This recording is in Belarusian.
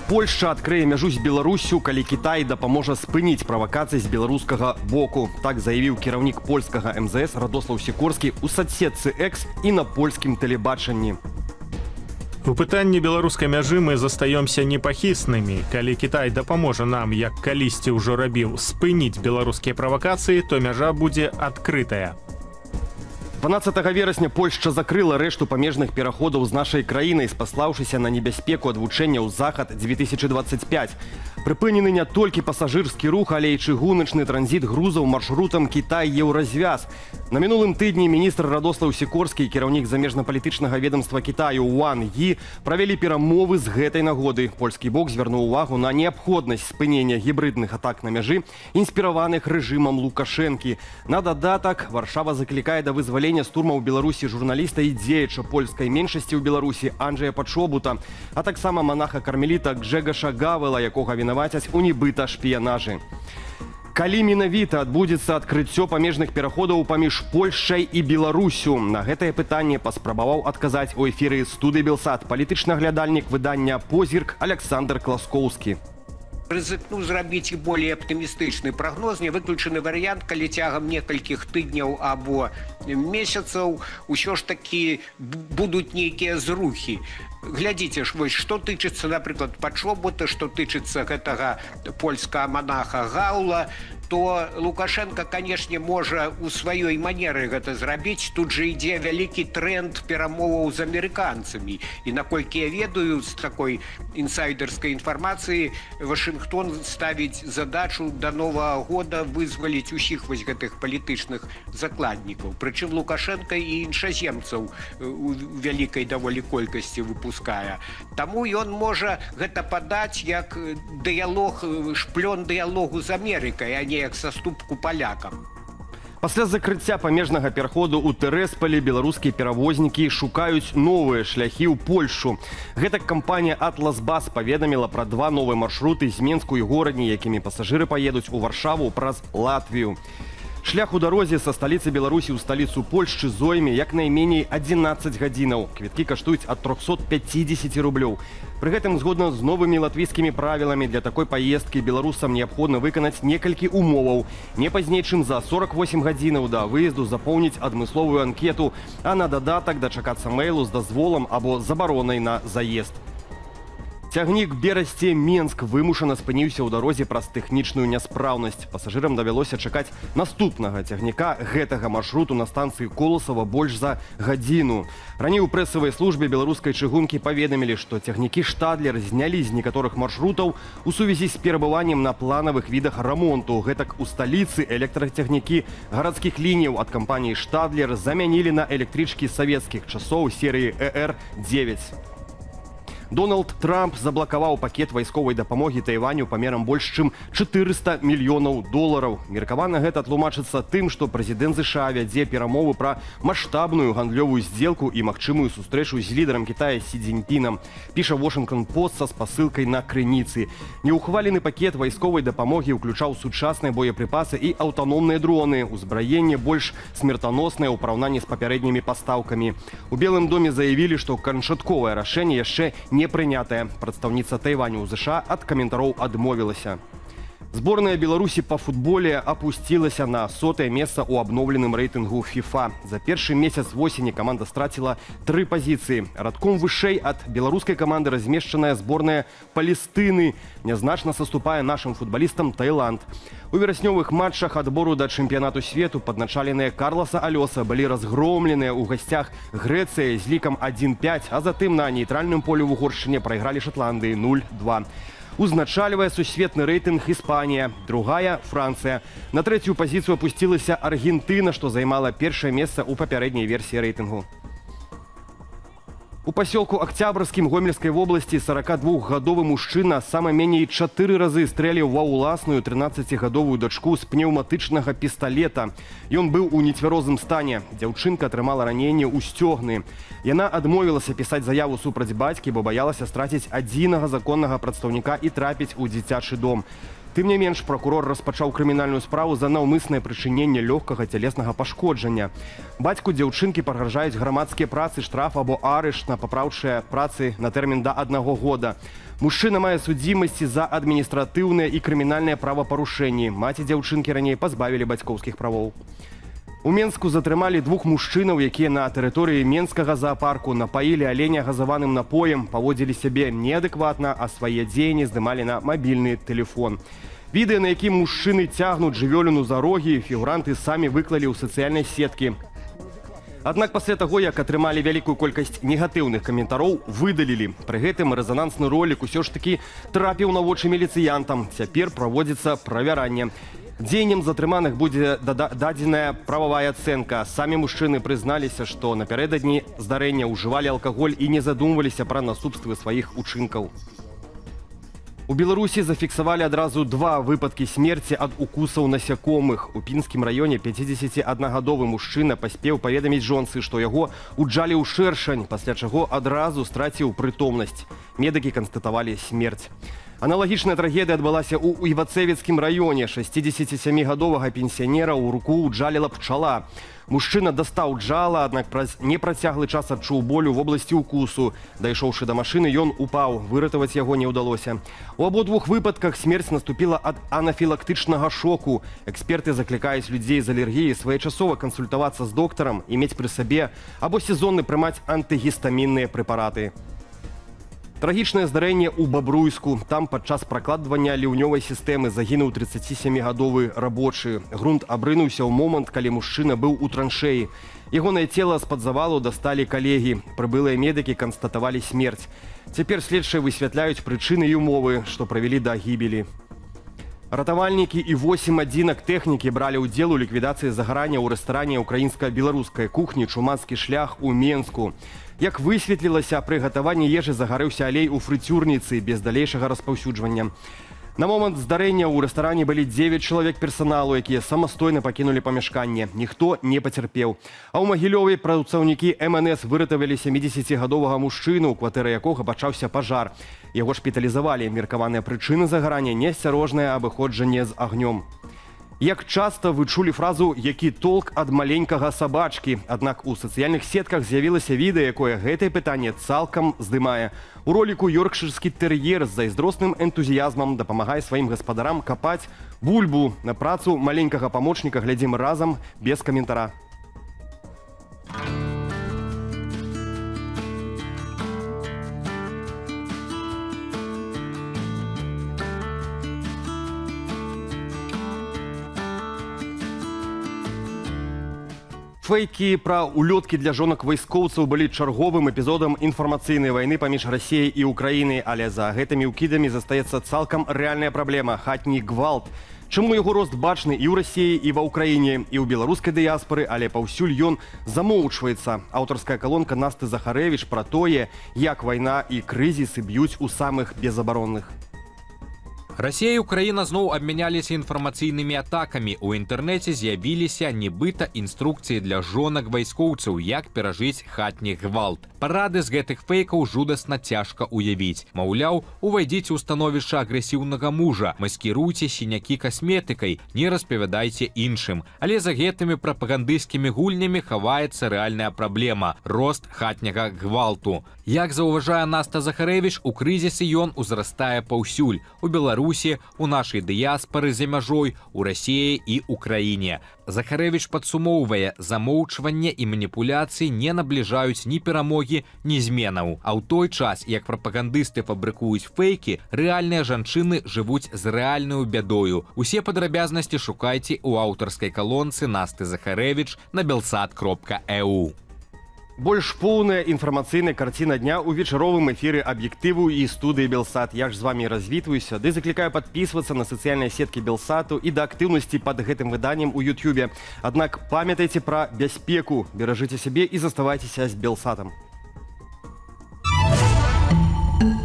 Польшча адкрые мяжу з Беларусю, калі Кітай дапаможа спыніць правакацыі з беларускага боку. Так заявіў кіраўнік польскага МЗС Радослаў Сікорскі ў садсетцы X і на польскім тэлебачанні. У пытанні беларускай мяжы мы застаёмся непахіснымі. Калі Кітай дапаможа нам, як калісьці ўжо рабіў, спыніць беларускія правакацыі, то мяжа будзе адкрытая. 12 верасня Польшча закрыла рэшту памежных пераходаў з нашай краінай, спаслаўшыся на небяспеку ад вучэння ў захад 2025. Прыпынены не толькі пасажырскі рух, але і чыгуначны транзіт грузаў маршрутам Кітай-Еўразвяз. На мінулым тыдні міністр Радослаў Сікорскі і кіраўнік замежнапалітычнага ведомства Кітаю Ван Ї правялі перамовы з гэтай нагоды. Польскі бок звярнуў увагу на неабходнасць спынення гібрыдных атак на мяжы, інспіраваных рэжымам Лукашэнкі. На дадатак, Варшава заклікае да вызвалення штурма ў Беларусі журналіста і дзеяча польскай меншасці ў Беларусі Анджэя Пачобута, а таксама манаха-кармеліта Гжэгаша Гавела, якога вінавацяць у нібыта шпіянажы. Калі менавіта адбудзецца адкрыццё памежных пераходаў паміж Польшчай і Беларусю? На гэтае пытанне паспрабаваў адказаць у эфіры студыі Белсат палітычны аглядальнік выдання «Позірк» Александр Класкоўскі. Рызыкну зрабіць і болей аптымістычны прагноз. Не выключаны варыянт, калі цягам некалькіх тыдняў або месяцаў ўсё ж такі будуць нейкія зрухі. Глядзіце ж, вось, што тычыцца, напрыклад, Пачобута, што тычыцца гэтага польскага манаха Гаула, то Лукашенко, канешне, можа у сваёй манеры гэта зрабіць. Тут жа ідзе вялікі тренд перамоваў з амерыканцамі. І наколькі я ведаю, з такой інсайдерскай інфармацыі, Вашынгтон ставіць задачу да Новага года вызваліць усіх вось гэтых палітычных закладнікаў. Прычым Лукашенко і іншаземцаў у вялікай даволі колькасці выпускае. Таму ён можа гэта падаць як дыялог, шплён дыялогу з Амерыкай, а не як саступку палякам. Пасля закрыцця памежнага пераходу ў Тэрэсполі беларускія перавознікі шукаюць новыя шляхі ў Польшчу. Гэтак кампанія «Атлас-Бас» паведаміла пра 2 новыя маршруты з Менску і Горадні, якімі пасажыры паедуць у Варшаву праз Латвію. Шлях у дарозе са сталіцы Беларусі ў сталіцу Польшчы зойме як найменей 11 гадзінаў. Квіткі каштуюць ад 350 рублёў. Пры гэтым, згодна з новымі латвійскімі правіламі, для такой паездкі беларусам неабходна выканаць некалькі умоваў. Не пазней, чым за 48 гадзінаў да выезду запоўніць адмысловую анкету, а на дадатак дачакацца мэйлу з дазволам або забаронай на заезд. Цягнік Берасце-Менск вымушана спыніўся ў дарозе праз тэхнічную няспраўнасць. Пасажырам давялося чакаць наступнага цягніка гэтага маршруту на станцыі Коласава больш за гадзіну. Раней у прэсавай службе беларускай чыгункі паведамілі, што цягнікі «Штадлер» знялі з некаторых маршрутаў у сувязі з перабываннем на планавых відах рамонту. Гэтак у сталіцы электрацягнікі гарадскіх лініяў ад кампаніі «Штадлер» замянілі на электрычкі савецкіх часоў серыі ЭР-9. Дональд Трамп заблакаваў пакет вайсковай дапамогі Тайваню памерам больш чым 400 мільёнаў долараў. Меркавана гэта тлумачыцца тым, што прэзідэнт ЗША вядзе перамовы пра маштабную гандлёвую здзелку і магчымую сустрэчу з лідарам Кітая Сі Цзіньпінам, піша Washington Post са спасылкай на крыніцы. Неухвалены пакет вайсковай дапамогі ўключаў сучасныя боепрыпасы і аўтаномныя дроны, узбраенне больш смертаноснае ў параўнанні з папярэднімі пастаўкамі. У Белым доме заявілі, што канчатковае рашэнне яшчэ не прынятая. Прадстаўніца Тайваню ў ЗША ад каментароў адмовілася. Зборная Беларусі па футболе апусцілася на 100-е месца ў абноўленым рэйтынгу FIFA. За першы месяц восені каманда страціла 3 пазіцыі. Радком вышэй ад беларускай каманды размешчаная зборная Палестыны. Нязначна саступае нашым футбалістам Таіланд. У вераснёвых матчах адбору да чэмпіянату свету падначаленыя Карласа Алёса былі разгромленыя ў гасцях Грэцыі з лікам 1-5, а затым на нейтральным полі ў Угоршчыне прайгралі Шатландыі 0-2. Узначальвае сусветны рэйтынг Іспанія, другая – Францыя. На 3-ю пазіцыю апусцілася Аргентына, што займала першае месца ў папярэдняй версіі рэйтынгу. У пасёлку Акцябрскім Гомельскай вобласці 42-гадовы мужчына сама меней 4 разы стрэліў ва ўласную 13-гадовую дачку з пнеўматычнага пісталета. Ён быў у нецвярозым стане. Дзяўчынка атрымала раненне ў сцёгны. Яна адмовілася пісаць заяву супраць бацькі, бо баялася страціць адзінага законнага прадстаўніка і трапіць у дзіцячы дом. Тым не менш, прокурор распачаў крымінальную справу за наўмыснае прычыненне лёгкага цялеснага пашкоджання. Бацьку дзяўчынкі пагражаюць грамадскія працы, штраф або арышт на папраўчыя працы на тэрмін да 1 года. Мужчына мае судзімасці за адміністратыўныя і крымінальныя правапарушэнні. Маці дзяўчынкі раней пазбавілі бацькоўскіх правоў. У Менску затрымалі 2 мужчынаў, якія на тэрыторыі менскага заапарку напаілі аленя газаваным напоем, паводзілі сябе неадэкватна, а свае дзеянні здымалі на мабільны тэлефон. Відэа, на якім мужчыны цягнуць жывёліну за рогі, фігуранты самі выклалі ў сацыяльнай сеткі. Аднак пасля таго, як атрымалі вялікую колькасць негатыўных каментароў, выдалілі. Пры гэтым рэзанансны ролік усё ж такі трапіў на вочы міліцыянтам. Цяпер праводзіцца правяранне. Дзеяннем затрыманых будзе дадзеная прававая ацэнка. Самі мужчыны прызналіся, што напярэдадні здарэння ўжывалі алкаголь і не задумваліся пра наступствы сваіх учынкаў. У Беларусі зафіксавалі адразу 2 выпадкі смерці ад укусаў насякомых. У Пінскім раёне 51гадовы мужчына паспеў паведаміць жонцы, што яго уджалі ў шэршань, пасля чаго адразу страціў прытомнасць. Медыкі канстатавалі смерць. Аналагічная трагедыя адбылася ў Івацэвіцкім раёне. 67гадовага пенсіянера ў руку уджаліла пчала. Мужчына дастаў джала, аднак праз непрацяглы час адчуў болю в обласці укусу. Дайшоўшы да машыны, ён упаў. Выратаваць яго не ўдалося. У абодвух выпадках смерць наступіла ад анафілактычнага шоку. Эксперты заклікаюць людзей з алергіяй своечасова кансультавацца з доктарам і мець пры сабе або сезонны прымаць антыгістамінныя прэпараты. Трагічнае здарэнне ў Бабруйску. Там падчас пракладвання ліўнёвай сістэмы загінуў 37гадовы рабочы. Грунт абрынуўся ў момант, калі мужчына быў у траншэі. Ягонае цела з-пад завалу дасталі калегі. Прыбылыя медыкі канстатавалі смерць. Цяпер следчыя высвятляюць прычыны і умовы, што правялі да гібелі. Ратавальнікі і 8 адзінак тэхнікі бралі ўдзел у ліквідацыі загарання ў рэстаране украінска-беларускай кухні «Чумацкі шлях» у Менску. Як высветлілася, пры гатаванні ежы загарэўся алей у фрыцюрніцы без далейшага распаўсюджвання. На момант здарэння ў рэстаране былі 9 чалавек персаналу, якія самастойна пакінулі памяшканне. Ніхто не пацярпеў. А ў Магілёве працаўнікі МНС выратавалі 70гадовага мужчыну, у кватэры якога пачаўся пажар. Яго шпіталізавалі. Меркаваныя прычыны загарання – нясцярожнае абыходжанне з агнём. Як часта вы чулі фразу «які толк ад маленькага сабачкі». Аднак у сацыяльных сетках з'явілася відэа, якое гэтае пытанне цалкам здымае. У роліку ёркшырскі тэр'ер з зайздросным энтузіязмам дапамагае сваім гаспадарам капаць бульбу. На працу маленькага памочніка глядзім разам без каментара. Фейкі пра улёткі для жонак вайскоўцаў былі чарговым эпізодам інфармацыйнай вайны паміж Расіяй і Украінай, але за гэтымі ўкідамі застаецца цалкам рэальная праблема – хатні гвалт. Чаму яго рост бачны і ў Расіі, і ва Ўкраіне, і ў беларускай дыяспары, але паўсюль ён замоўчваецца. Аўтарская калонка Насты Захарэвіч пра тое, як вайна і крызісы б'юць у самых безабаронных. Расія і Украіна зноў абмяняліся інфармацыйнымі атакамі. У інтэрнэце з'явіліся нібыта інструкцыі для жонак вайскоўцаў, як перажыць хатні гвалт. Парады з гэтых фейкаў жудасна цяжка ўявіць. Маўляў, увайдзіце ў становішча агрэсіўнага мужа, маскіруйце сінякі касметыкай, не распавядайце іншым. Але за гэтымі прапагандысцкімі гульнямі хаваецца рэальная праблема – рост хатняга гвалту. Як заўважае Наста Захарэвіч, у крызісы ён узрастае паўсюль. У Беларусі, у нашай дыяспары за мяжой, у Расіі і Украіне. Захарэвіч падсумоўвае, замоўчванне і маніпуляцыі не набліжаюць ні перамогі, ні зменаў. А ў той час, як прапагандысты фабрыкуюць фейкі, рэальныя жанчыны жывуць з рэальнаю бядою. Усе падрабязнасці шукайце ў аўтарскай калонцы Насты Захарэвіч на belsat.eu. Больш поўная інфармацыйная карціна дня ў вечаровым эфіры аб'ектыву і студыі Белсат. Я ж з вамі развітваюся, ды заклікаю падпісвацца на сацыяльныя сеткі Белсату і да актыўнасці пад гэтым выданнем у Ютубе. Аднак памятайце пра бяспеку, беражыце сябе і заставайцеся з Белсатам.